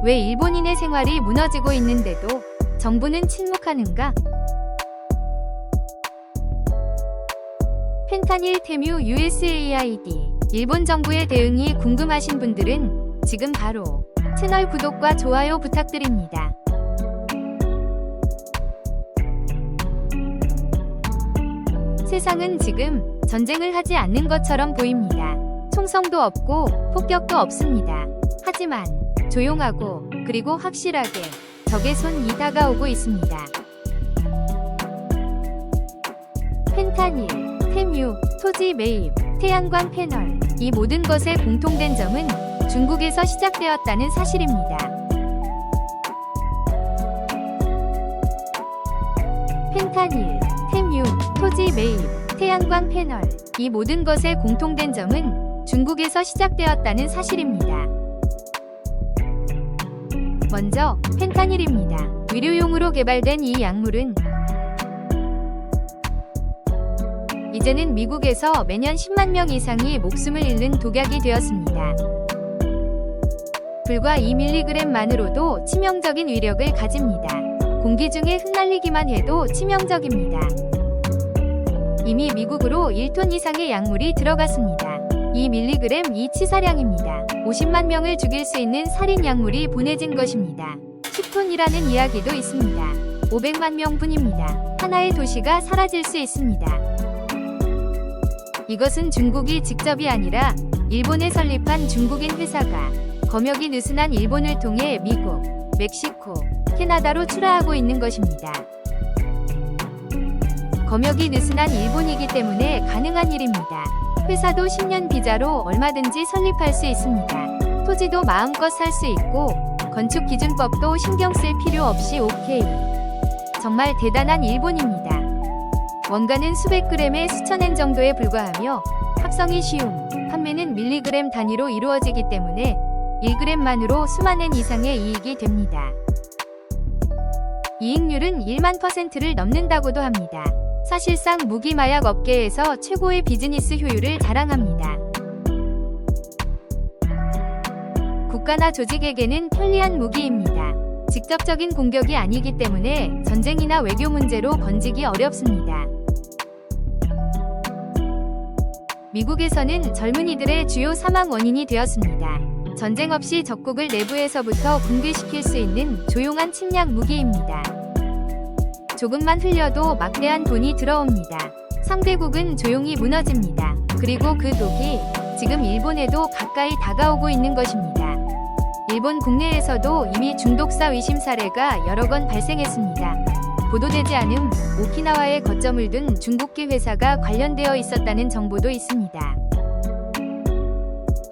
왜 일본인의 생활이 무너지고 있는데도 정부는 침묵하는가? 펜타닐 테뮤 USAID 일본 정부의 대응이 궁금하신 분들은 지금 바로 채널 구독과 좋아요 부탁드립니다. 세상은 지금 전쟁을 하지 않는 것처럼 보입니다. 총성도 없고 폭격도 없습니다. 하지만 조용하고 그리고 확실하게 적의 손이 다가오고 있습니다. 펜타닐, 테뮤, 토지 매입, 태양광 패널 이 모든 것의 공통된 점은 중국에서 시작되었다는 사실입니다. 펜타닐, 테뮤, 토지 매입, 태양광 패널 이 모든 것의 공통된 점은 중국에서 시작되었다는 사실입니다. 먼저 펜타닐입니다. 의료용으로 개발된 이 약물은 이제는 미국에서 매년 10만 명 이상이 목숨을 잃는 독약이 되었습니다. 불과 2mg만으로도 치명적인 위력을 가집니다. 공기 중에 흩날리기만 해도 치명적입니다. 이미 미국으로 1톤 이상의 약물이 들어갔습니다. 2mg 이 치사량입니다. 50만 명을 죽일 수 있는 살인 약물이 보내진 것입니다. 10톤이라는 이야기도 있습니다. 500만 명뿐입니다. 하나의 도시가 사라질 수 있습니다. 이것은 중국이 직접이 아니라 일본에 설립한 중국인 회사가 검역이 느슨한 일본을 통해 미국, 멕시코, 캐나다로 출하하고 있는 것입니다. 검역이 느슨한 일본이기 때문에 가능한 일입니다. 회사도 10년 비자로 얼마든지 설립할 수 있습니다. 토지도 마음껏 살 수 있고 건축기준법도 신경 쓸 필요 없이 오케이. 정말 대단한 일본입니다. 원가는 수백 그램에 수천 엔 정도에 불과하며 합성이 쉬움, 판매는 밀리그램 단위로 이루어지기 때문에 1g만으로 수만 엔 이상의 이익이 됩니다. 이익률은 1만 %를 넘는다고도 합니다. 사실상 무기마약 업계에서 최고의 비즈니스 효율을 자랑합니다. 국가나 조직에게는 편리한 무기입니다. 직접적인 공격이 아니기 때문에 전쟁이나 외교 문제로 번지기 어렵습니다. 미국에서는 젊은이들의 주요 사망 원인이 되었습니다. 전쟁 없이 적국을 내부에서부터 붕괴시킬 수 있는 조용한 침략 무기입니다. 조금만 흘려도 막대한 돈이 들어옵니다. 상대국은 조용히 무너집니다. 그리고 그 독이 지금 일본에도 가까이 다가오고 있는 것입니다. 일본 국내에서도 이미 중독사 의심 사례가 여러 건 발생했습니다. 보도되지 않음 오키나와에 거점을 둔 중국계 회사가 관련되어 있었다는 정보도 있습니다.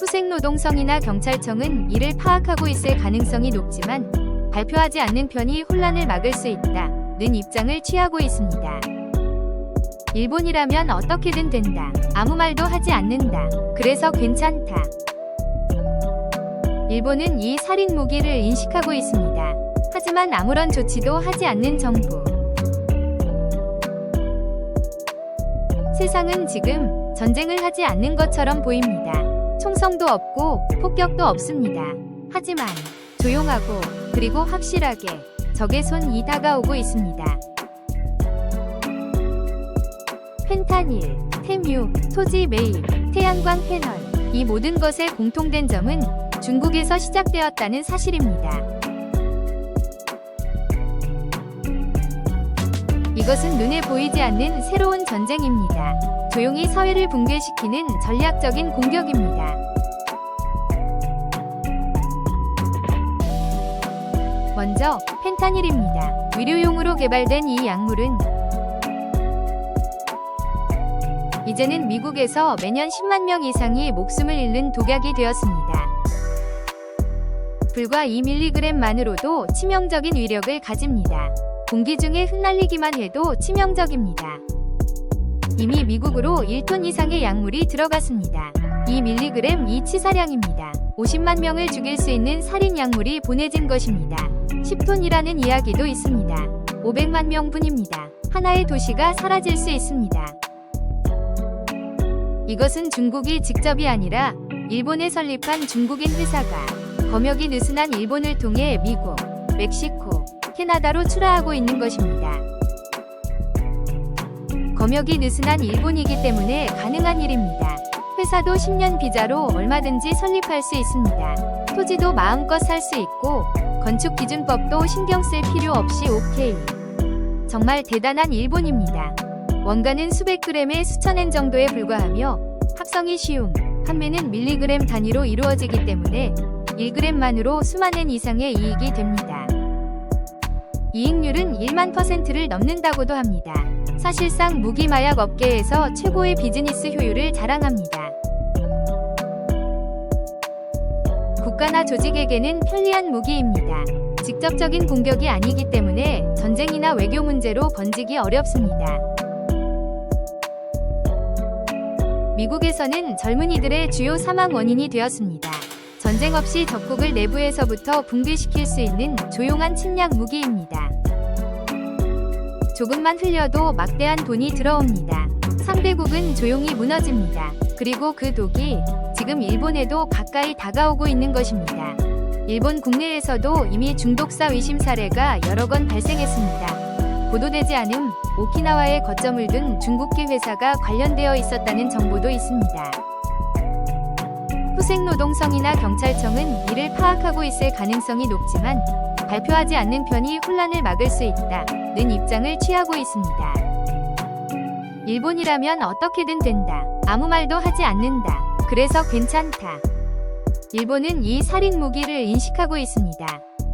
후생노동성이나 경찰청은 이를 파악하고 있을 가능성이 높지만 발표하지 않는 편이 혼란을 막을 수 있다는 입장을 취하고 있습니다. 일본이라면 어떻게든 된다. 아무 말도 하지 않는다. 그래서 괜찮다. 일본은 이 살인 무기를 인식하고 있습니다. 하지만 아무런 조치도 하지 않는 정부. 세상은 지금 전쟁을 하지 않는 것처럼 보입니다. 총성도 없고 폭격도 없습니다. 하지만 조용하고 그리고 확실하게 적의 손이 다가오고 있습니다. 펜타닐, 테뮤, 토지 매입, 태양광 패널 이 모든 것의 공통된 점은 중국에서 시작되었다는 사실입니다. 이것은 눈에 보이지 않는 새로운 전쟁입니다. 조용히 사회를 붕괴시키는 전략적인 공격입니다. 먼저 펜타닐입니다. 의료용으로 개발된 이 약물은 이제는 미국에서 매년 10만 명 이상이 목숨을 잃는 독약이 되었습니다. 불과 2mg만으로도 치명적인 위력을 가집니다. 공기 중에 흩날리기만 해도 치명적입니다. 이미 미국으로 1톤 이상의 약물이 들어갔습니다. 2mg 이 치사량입니다. 50만 명을 죽일 수 있는 살인 약물이 보내진 것입니다. 10톤이라는 이야기도 있습니다. 500만 명뿐입니다. 하나의 도시가 사라질 수 있습니다. 이것은 중국이 직접이 아니라 일본에 설립한 중국인 회사가 검역이 느슨한 일본을 통해 미국, 멕시코, 캐나다로 출하하고 있는 것입니다. 검역이 느슨한 일본이기 때문에 가능한 일입니다. 회사도 10년 비자로 얼마든지 설립할 수 있습니다. 토지도 마음껏 살 수 있고 건축기준법도 신경 쓸 필요 없이 오케이. 정말 대단한 일본입니다. 원가는 수백 그램에 수천 엔 정도에 불과하며 합성이 쉬움, 판매는 밀리그램 단위로 이루어지기 때문에 1g만으로 수만 엔 이상의 이익이 됩니다. 이익률은 1만 %를 넘는다고도 합니다. 사실상 무기마약 업계에서 최고의 비즈니스 효율을 자랑합니다. 국가나 조직에게는 편리한 무기입니다. 직접적인 공격이 아니기 때문에 전쟁이나 외교 문제로 번지기 어렵습니다. 미국에서는 젊은이들의 주요 사망 원인이 되었습니다. 전쟁 없이 적국을 내부에서부터 붕괴시킬 수 있는 조용한 침략 무기입니다. 조금만 흘려도 막대한 돈이 들어옵니다. 상대국은 조용히 무너집니다. 그리고 그 독이 지금 일본에도 가까이 다가오고 있는 것입니다. 일본 국내에서도 이미 중독사 의심 사례가 여러 건 발생했습니다. 보도되지 않음 오키나와에 거점을 둔 중국계 회사가 관련되어 있었다는 정보도 있습니다. 후생노동성이나 경찰청은 이를 파악하고 있을 가능성이 높지만 발표하지 않는 편이 혼란을 막을 수 있다는 입장을 취하고 있습니다. 일본이라면 어떻게든 된다. 아무 말도 하지 않는다. 그래서 괜찮다. 일본은 이 살인 무기를 인식하고 있습니다.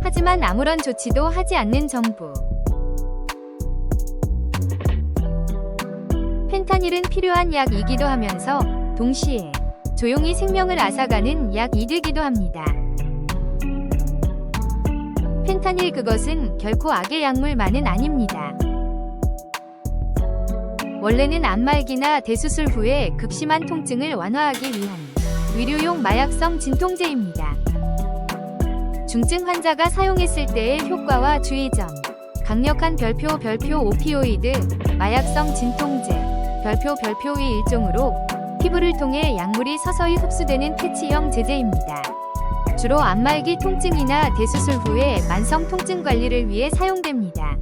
하지만 아무런 조치도 하지 않는 정부. 펜타닐은 필요한 약이기도 하면서 동시에 조용히 생명을 앗아가는 약이 되기도 합니다. 펜타닐 그것은 결코 악의 약물만은 아닙니다. 원래는 안말기나 대수술 후에 급심한 통증을 완화하기 위한 의료용 마약성 진통제입니다. 중증 환자가 사용했을 때의 효과와 주의점. 강력한 별표 오피오이드, 마약성 진통제, 별표의 일종으로 피부를 통해 약물이 서서히 흡수되는 패치형 제제입니다. 주로 안말기 통증이나 대수술 후에 만성 통증 관리를 위해 사용됩니다.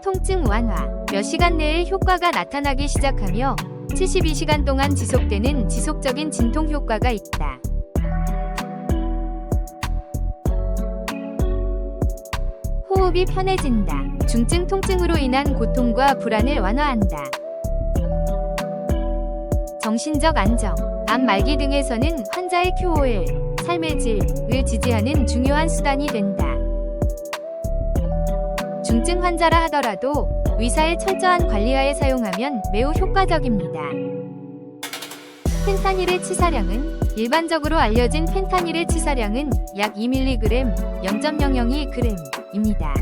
통증 완화, 몇 시간 내에 효과가 나타나기 시작하며 72시간 동안 지속되는 지속적인 진통 효과가 있다. 호흡이 편해진다. 중증 통증으로 인한 고통과 불안을 완화한다. 정신적 안정, 암 말기 등에서는 환자의 QOL, 삶의 질을 지지하는 중요한 수단이 된다. 중증 환자라 하더라도 의사의 철저한 관리하에 사용하면 매우 효과적입니다. 펜타닐의 치사량은 일반적으로 알려진 펜타닐의 치사량은 약 2mg, 0.002g입니다.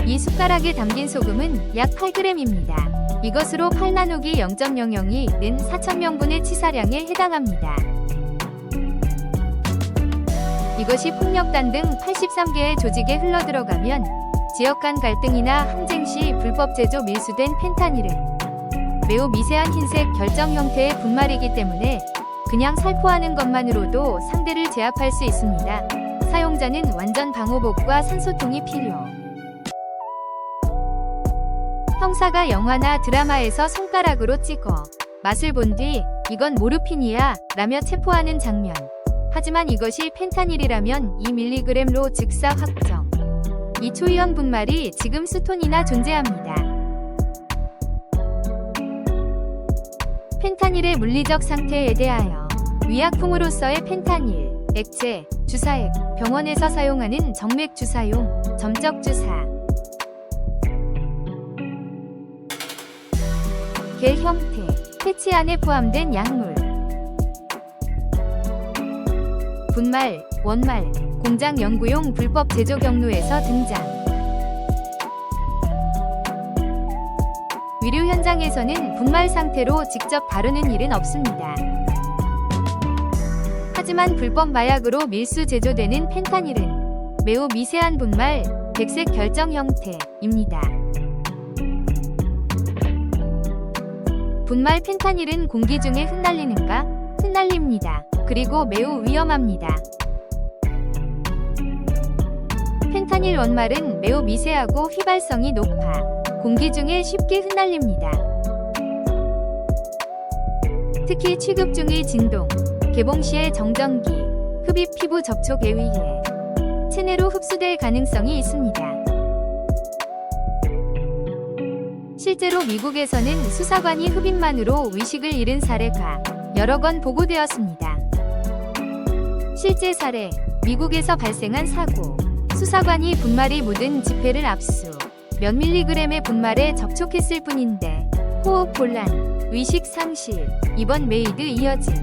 이 숟가락에 담긴 소금은 약 8g입니다. 이것으로 8나누기 0.002는 4,000명분의 치사량에 해당합니다. 이것이 폭력단 등 83개의 조직에 흘러들어가면 지역 간 갈등이나 항쟁 시 불법 제조 밀수된 펜타닐은 매우 미세한 흰색 결정 형태의 분말이기 때문에 그냥 살포하는 것만으로도 상대를 제압할 수 있습니다. 사용자는 완전 방호복과 산소통이 필요. 형사가 영화나 드라마에서 손가락으로 찍어 맛을 본 뒤 이건 모르핀이야 라며 체포하는 장면. 하지만 이것이 펜타닐이라면 2mg로 즉사 확정. 이 초이형 분말이 지금 수톤이나 존재합니다. 펜타닐의 물리적 상태에 대하여 위약품으로서의 펜타닐, 액체, 주사액, 병원에서 사용하는 정맥 주사용, 점적 주사. 겔 형태, 패치 안에 포함된 약물. 분말, 원말, 공장 연구용 불법 제조 경로에서 등장. 의료 현장에서는 분말 상태로 직접 다루는 일은 없습니다. 하지만 불법 마약으로 밀수 제조되는 펜타닐은 매우 미세한 분말, 백색 결정 형태입니다. 분말 펜타닐은 공기 중에 흩날리는가? 흩날립니다. 그리고 매우 위험합니다. 펜타닐 원말은 매우 미세하고 휘발성이 높아 공기 중에 쉽게 흩날립니다. 특히 취급 중의 진동, 개봉 시의 정전기, 흡입 피부 접촉에 의해 체내로 흡수될 가능성이 있습니다. 실제로 미국에서는 수사관이 흡입만으로 의식을 잃은 사례가 여러 건 보고되었습니다. 실제 사례, 미국에서 발생한 사고, 수사관이 분말이 묻은 지폐를 압수, 몇 밀리그램의 분말에 접촉했을 뿐인데 호흡 곤란, 의식 상실, 입원 메이드 이어짐.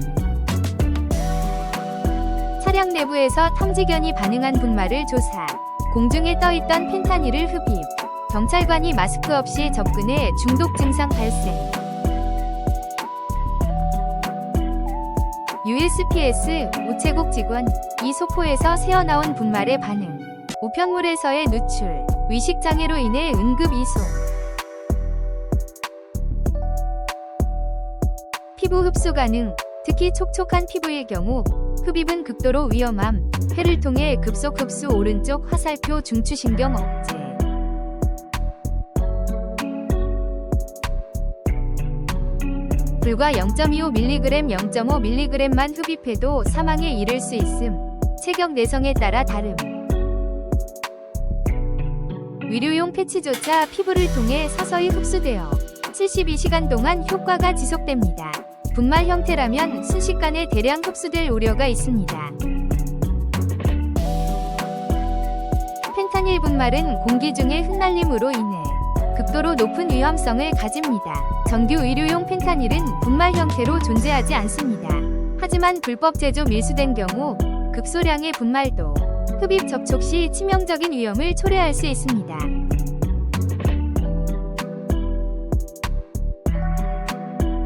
차량 내부에서 탐지견이 반응한 분말을 조사, 공중에 떠있던 펜타닐을 흡입, 경찰관이 마스크 없이 접근해 중독 증상 발생. USPS 우체국 직원, 이 소포에서 새어나온 분말의 반응, 우편물에서의 누출, 의식장애로 인해 응급 이송. 피부 흡수 가능, 특히 촉촉한 피부의 경우 흡입은 극도로 위험함, 폐를 통해 급속 흡수 오른쪽 화살표 중추신경 억제. 불과 0.25mg, 0.5mg만 흡입해도 사망에 이를 수 있음. 체격 내성에 따라 다름. 의료용 패치조차 피부를 통해 서서히 흡수되어 72시간 동안 효과가 지속됩니다. 분말 형태라면 순식간에 대량 흡수될 우려가 있습니다. 펜타닐 분말은 공기 중의 흩날림으로 인해 극도로 높은 위험성을 가집니다. 정규 의료용 펜타닐은 분말 형태로 존재하지 않습니다. 하지만 불법 제조 밀수된 경우 극소량의 분말도 흡입 접촉 시 치명적인 위험을 초래할 수 있습니다.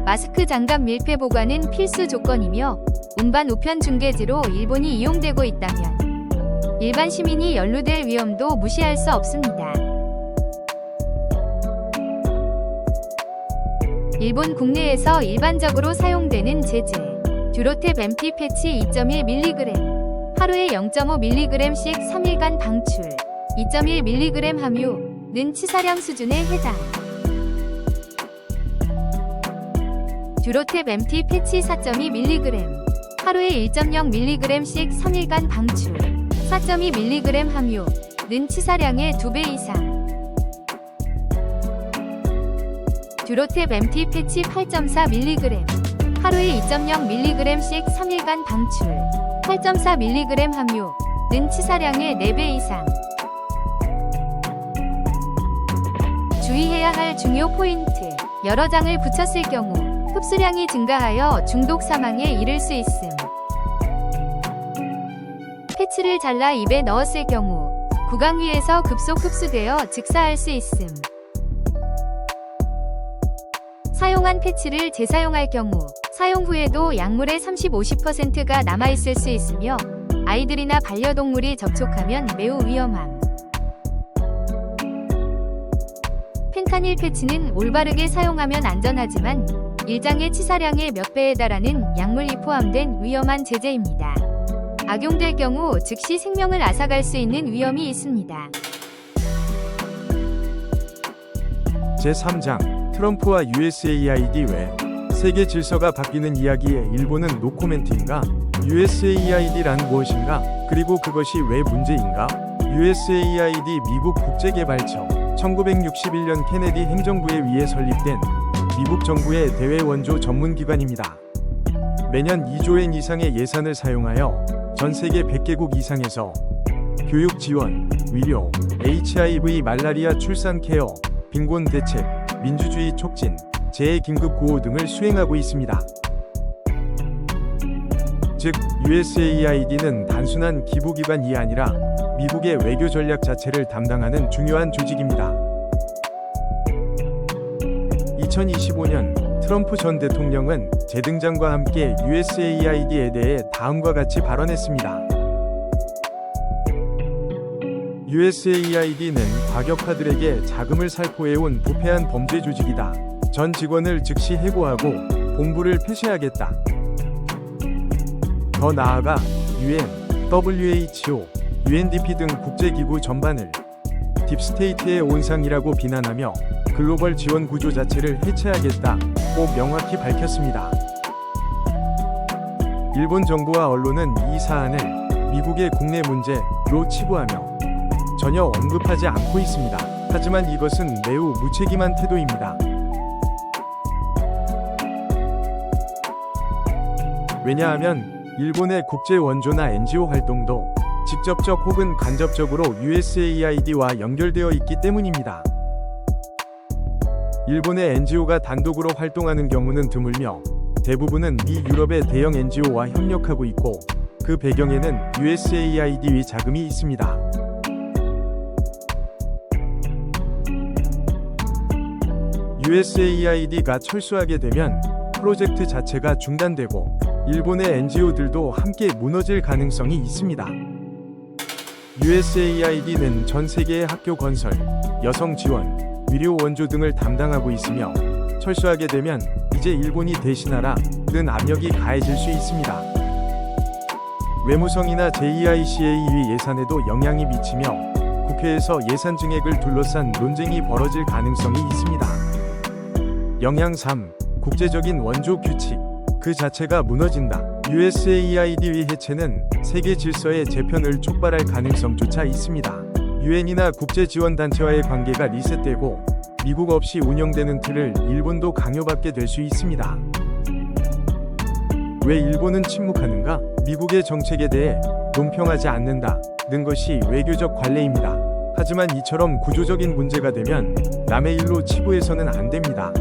마스크 장갑 밀폐 보관은 필수 조건이며 운반 우편 중계지로 일본이 이용되고 있다면 일반 시민이 연루될 위험도 무시할 수 없습니다. 일본 국내에서 일반적으로 사용되는 제제 듀로탭 MT 패치 2.1mg, 하루에 0.5mg씩 3일간 방출, 2.1mg 함유는 치사량 수준에 해당. 듀로탭 MT 패치 4.2mg, 하루에 1.0mg씩 3일간 방출, 4.2mg 함유는 치사량의 2배 이상. 듀로탭 MT 패치 8.4mg, 하루에 2.0mg씩 3일간 방출, 8.4mg 함유는 치사량의 4배 이상. 주의해야 할 중요 포인트, 여러 장을 붙였을 경우 흡수량이 증가하여 중독 사망에 이를 수 있음. 패치를 잘라 입에 넣었을 경우 구강 위에서 급속 흡수되어 즉사할 수 있음. 사용한 패치를 재사용할 경우 사용 후에도 약물의 30-50%가 남아있을 수 있으며 아이들이나 반려동물이 접촉하면 매우 위험함. 펜타닐 패치는 올바르게 사용하면 안전하지만 일장의 치사량의 몇 배에 달하는 약물이 포함된 위험한 제제입니다. 악용될 경우 즉시 생명을 앗아갈 수 있는 위험이 있습니다. 제3장 트럼프와 USAID 외 세계 질서가 바뀌는 이야기에 일본은 노코멘트인가? USAID란 무엇인가? 그리고 그것이 왜 문제인가? USAID 미국 국제개발청 1961년 케네디 행정부에 의해 설립된 미국 정부의 대외 원조 전문기관입니다. 매년 2조엔 이상의 예산을 사용하여 전 세계 100개국 이상에서 교육 지원, 의료, HIV 말라리아 출산 케어, 빈곤 대책, 민주주의 촉진, 재해 긴급 구호 등을 수행하고 있습니다. 즉, USAID는 단순한 기부기관이 아니라 미국의 외교 전략 자체를 담당하는 중요한 조직입니다. 2025년 트럼프 전 대통령은 재등장과 함께 USAID에 대해 다음과 같이 발언했습니다. USAID는 과격파들에게 자금을 살포해온 부패한 범죄 조직이다. 전 직원을 즉시 해고하고 본부를 폐쇄하겠다. 더 나아가 UN, WHO, UNDP 등 국제기구 전반을 딥스테이트의 온상이라고 비난하며 글로벌 지원 구조 자체를 해체하겠다고 명확히 밝혔습니다. 일본 정부와 언론은 이 사안을 미국의 국내 문제로 치부하며 전혀 언급하지 않고 있습니다. 하지만 이것은 매우 무책임한 태도입니다. 왜냐하면 일본의 국제 원조나 NGO 활동도 직접적 혹은 간접적으로 USAID와 연결되어 있기 때문입니다. 일본의 NGO가 단독으로 활동하는 경우는 드물며 대부분은 미 유럽의 대형 NGO와 협력하고 있고 그 배경에는 USAID의 자금이 있습니다. USAID가 철수하게 되면 프로젝트 자체가 중단되고 일본의 NGO들도 함께 무너질 가능성이 있습니다. USAID는 전 세계의 학교 건설, 여성 지원, 의료 원조 등을 담당하고 있으며 철수하게 되면 이제 일본이 대신하라는 압력이 가해질 수 있습니다. 외무성이나 JICA의 예산에도 영향이 미치며 국회에서 예산 증액을 둘러싼 논쟁이 벌어질 가능성이 있습니다. 영향 3. 국제적인 원조 규칙 그 자체가 무너진다. USAID의 해체는 세계 질서의 재편을 촉발할 가능성조차 있습니다. UN이나 국제지원단체와의 관계가 리셋되고 미국 없이 운영되는 틀을 일본도 강요받게 될 수 있습니다. 왜 일본은 침묵하는가? 미국의 정책에 대해 논평하지 않는다는 것이 외교적 관례입니다. 하지만 이처럼 구조적인 문제가 되면 남의 일로 치부해서는 안 됩니다.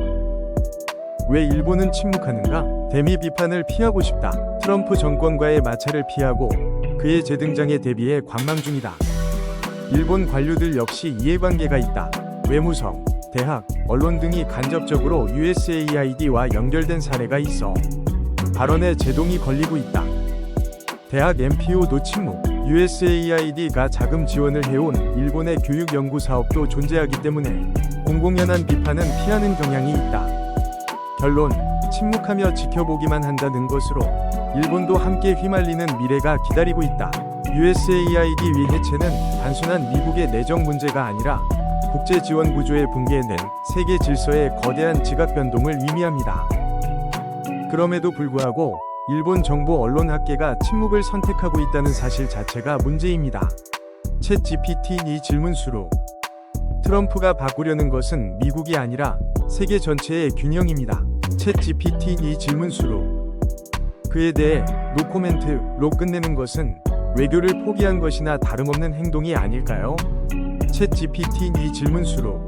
왜 일본은 침묵하는가? 대미 비판을 피하고 싶다. 트럼프 정권과의 마찰을 피하고 그의 재등장에 대비해 관망 중이다. 일본 관료들 역시 이해관계가 있다. 외무성, 대학, 언론 등이 간접적으로 USAID와 연결된 사례가 있어 발언에 제동이 걸리고 있다. 대학 MPO도 침묵. USAID가 자금 지원을 해온 일본의 교육 연구 사업도 존재하기 때문에 공공연한 비판은 피하는 경향이 있다. 결론, 침묵하며 지켜보기만 한다는 것으로 일본도 함께 휘말리는 미래가 기다리고 있다. USAID 위 해체는 단순한 미국의 내정 문제가 아니라 국제 지원 구조의 붕괴는 세계 질서의 거대한 지각 변동을 의미합니다. 그럼에도 불구하고 일본 정부 언론학계가 침묵을 선택하고 있다는 사실 자체가 문제입니다. 챗 GPT 질문 수로 트럼프가 바꾸려는 것은 미국이 아니라 세계 전체의 균형입니다. 챗 GPT 질문 수로 그에 대해 노코멘트로 끝내는 것은 외교를 포기한 것이나 다름없는 행동이 아닐까요? 챗 GPT 질문 수로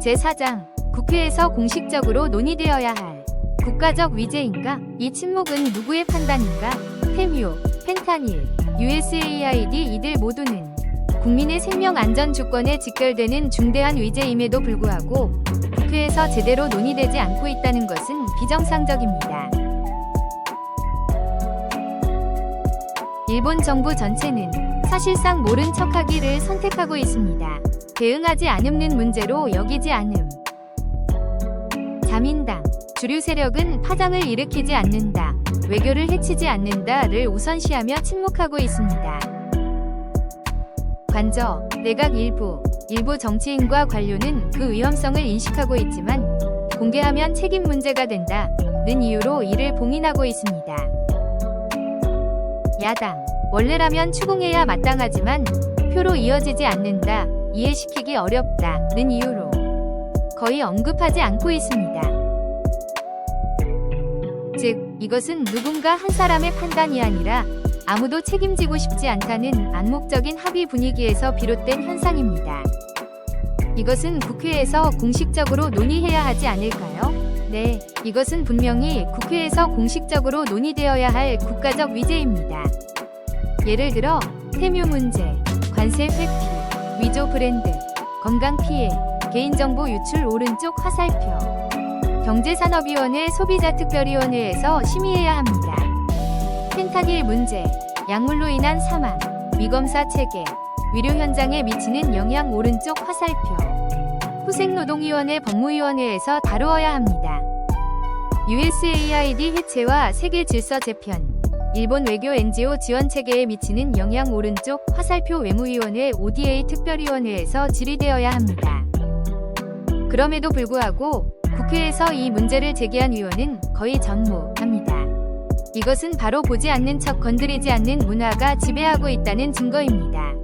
제4장 국회에서 공식적으로 논의되어야 할 국가적 위제인가? 이 침묵은 누구의 판단인가? 템유, 펜타닐, USAID 이들 모두는 국민의 생명 안전 주권에 직결되는 중대한 위제임에도 불구하고 국회에서 제대로 논의되지 않고 있다는 것은 비정상적입니다. 일본 정부 전체는 사실상 모른 척하기를 선택하고 있습니다. 대응하지 않는 문제로 여기지 않음. 자민당, 주류 세력은 파장을 일으키지 않는다, 외교를 해치지 않는다를 우선시하며 침묵하고 있습니다. 관저, 내각 일부 정치인과 관료는 그 위험성을 인식하고 있지만 공개하면 책임 문제가 된다는 이유로 이를 봉인하고 있습니다. 야당, 원래라면 추궁해야 마땅하지만 표로 이어지지 않는다, 이해시키기 어렵다는 이유로 거의 언급하지 않고 있습니다. 즉, 이것은 누군가 한 사람의 판단이 아니라 아무도 책임지고 싶지 않다는 암묵적인 합의 분위기에서 비롯된 현상입니다. 이것은 국회에서 공식적으로 논의해야 하지 않을까요? 네, 이것은 분명히 국회에서 공식적으로 논의되어야 할 국가적 위제입니다. 예를 들어, 템유 문제, 관세 회피, 위조 브랜드, 건강 피해, 개인정보 유출 오른쪽 화살표. 경제산업위원회 소비자특별위원회에서 심의해야 합니다. 펜타닐 문제, 약물로 인한 사망, 위검사 체계, 의료 현장에 미치는 영향 오른쪽 화살표. 후생노동위원회 법무위원회에서 다루어야 합니다. USAID 해체와 세계 질서 재편. 일본 외교 NGO 지원 체계에 미치는 영향. 오른쪽 화살표 외무위원회 ODA 특별위원회에서 질의되어야 합니다. 그럼에도 불구하고 국회에서 이 문제를 제기한 의원은 거의 전무합니다. 이것은 바로 보지 않는 척 건드리지 않는 문화가 지배하고 있다는 증거입니다.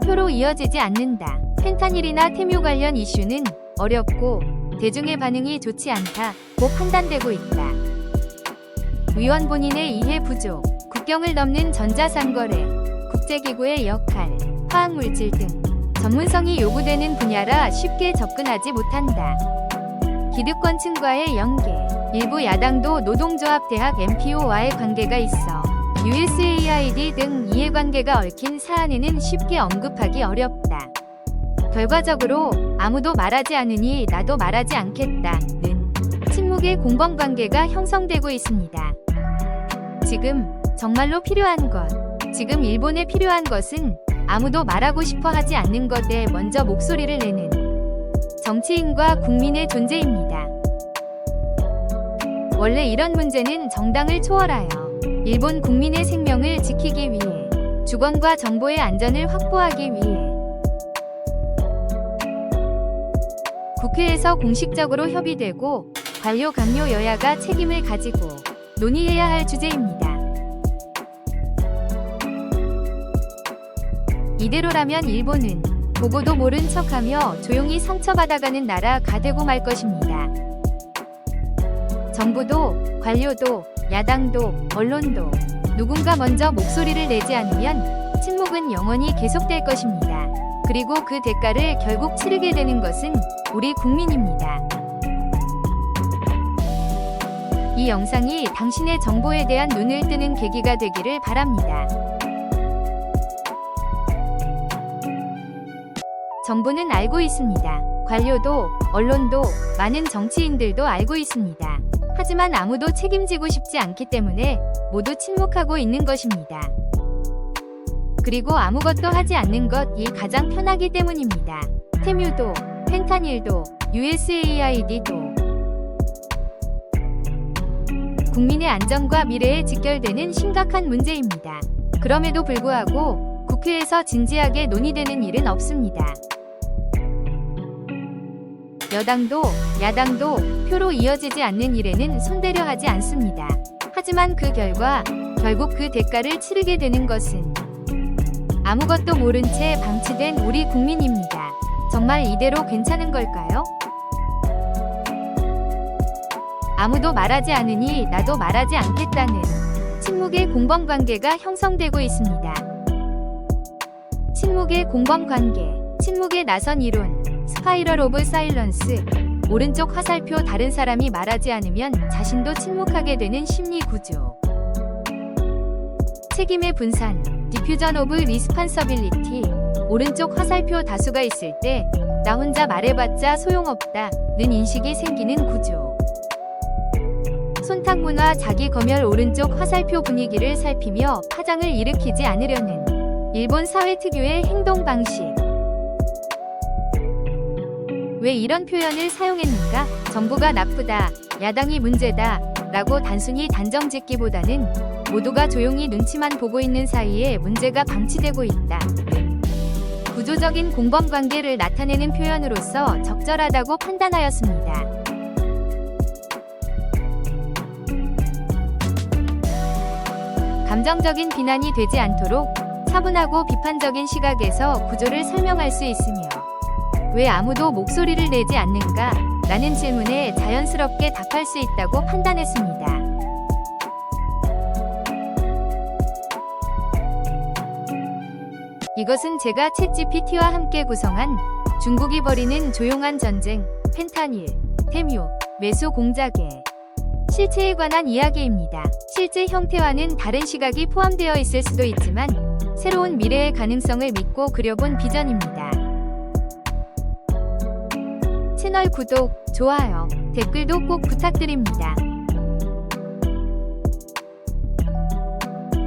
표로 이어지지 않는다. 펜타닐이나 테뮤 관련 이슈는 어렵고 대중의 반응이 좋지 않다고 판단되고 있다. 위원 본인의 이해 부족, 국경을 넘는 전자상거래, 국제기구의 역할, 화학물질 등 전문성이 요구되는 분야라 쉽게 접근하지 못한다. 기득권층과의 연계, 일부 야당도 노동조합 대학 MPO와의 관계가 있어 USAID 등 이해관계가 얽힌 사안에는 쉽게 언급하기 어렵다. 결과적으로 아무도 말하지 않으니 나도 말하지 않겠다는 침묵의 공범관계가 형성되고 있습니다. 지금 정말로 필요한 것, 지금 일본에 필요한 것은 아무도 말하고 싶어 하지 않는 것에 먼저 목소리를 내는 정치인과 국민의 존재입니다. 원래 이런 문제는 정당을 초월하여 일본 국민의 생명을 지키기 위해, 주권과 정보의 안전을 확보하기 위해 국회에서 공식적으로 협의되고 관료 강요 여야가 책임을 가지고 논의해야 할 주제입니다. 이대로라면 일본은 보고도 모른 척하며 조용히 상처받아가는 나라가 되고 말 것입니다. 정부도, 관료도, 야당도, 언론도 누군가 먼저 목소리를 내지 않으면 침묵은 영원히 계속될 것입니다. 그리고 그 대가를 결국 치르게 되는 것은 우리 국민입니다. 이 영상이 당신의 정보에 대한 눈을 뜨는 계기가 되기를 바랍니다. 정부는 알고 있습니다. 관료도, 언론도, 많은 정치인들도 알고 있습니다. 하지만 아무도 책임지고 싶지 않기 때문에 모두 침묵하고 있는 것입니다. 그리고 아무것도 하지 않는 것이 가장 편하기 때문입니다. 테뮤도, 펜타닐도, USAID도 국민의 안전과 미래에 직결되는 심각한 문제입니다. 그럼에도 불구하고 국회에서 진지하게 논의되는 일은 없습니다. 여당도, 야당도 표로 이어지지 않는 일에는 손대려 하지 않습니다. 하지만 그 결과, 결국 그 대가를 치르게 되는 것은 아무것도 모른 채 방치된 우리 국민입니다. 정말 이대로 괜찮은 걸까요? 아무도 말하지 않으니 나도 말하지 않겠다는 침묵의 공범관계가 형성되고 있습니다. 침묵의 공범관계, 침묵의 나선 이론, 스파이럴 오브 사일런스. 오른쪽 화살표 다른 사람이 말하지 않으면 자신도 침묵하게 되는 심리 구조. 책임의 분산, 디퓨전 오브 리스판서빌리티. 오른쪽 화살표 다수가 있을 때 나 혼자 말해봤자 소용없다는 인식이 생기는 구조. 손탁 문화 자기 검열. 오른쪽 화살표 분위기를 살피며 파장을 일으키지 않으려는 일본 사회 특유의 행동 방식. 왜 이런 표현을 사용했는가? 정부가 나쁘다, 야당이 문제다 라고 단순히 단정짓기보다는 모두가 조용히 눈치만 보고 있는 사이에 문제가 방치되고 있다. 구조적인 공범관계를 나타내는 표현으로서 적절하다고 판단하였습니다. 감정적인 비난이 되지 않도록 차분하고 비판적인 시각에서 구조를 설명할 수 있으며, 왜 아무도 목소리를 내지 않는가? 라는 질문에 자연스럽게 답할 수 있다고 판단했습니다. 이것은 제가 챗GPT와 함께 구성한 중국이 벌이는 조용한 전쟁, 펜타닐, 테뮤, 매수 공작의 실체에 관한 이야기입니다. 실제 형태와는 다른 시각이 포함되어 있을 수도 있지만 새로운 미래의 가능성을 믿고 그려본 비전입니다. 채널 구독, 좋아요, 댓글도 꼭 부탁드립니다.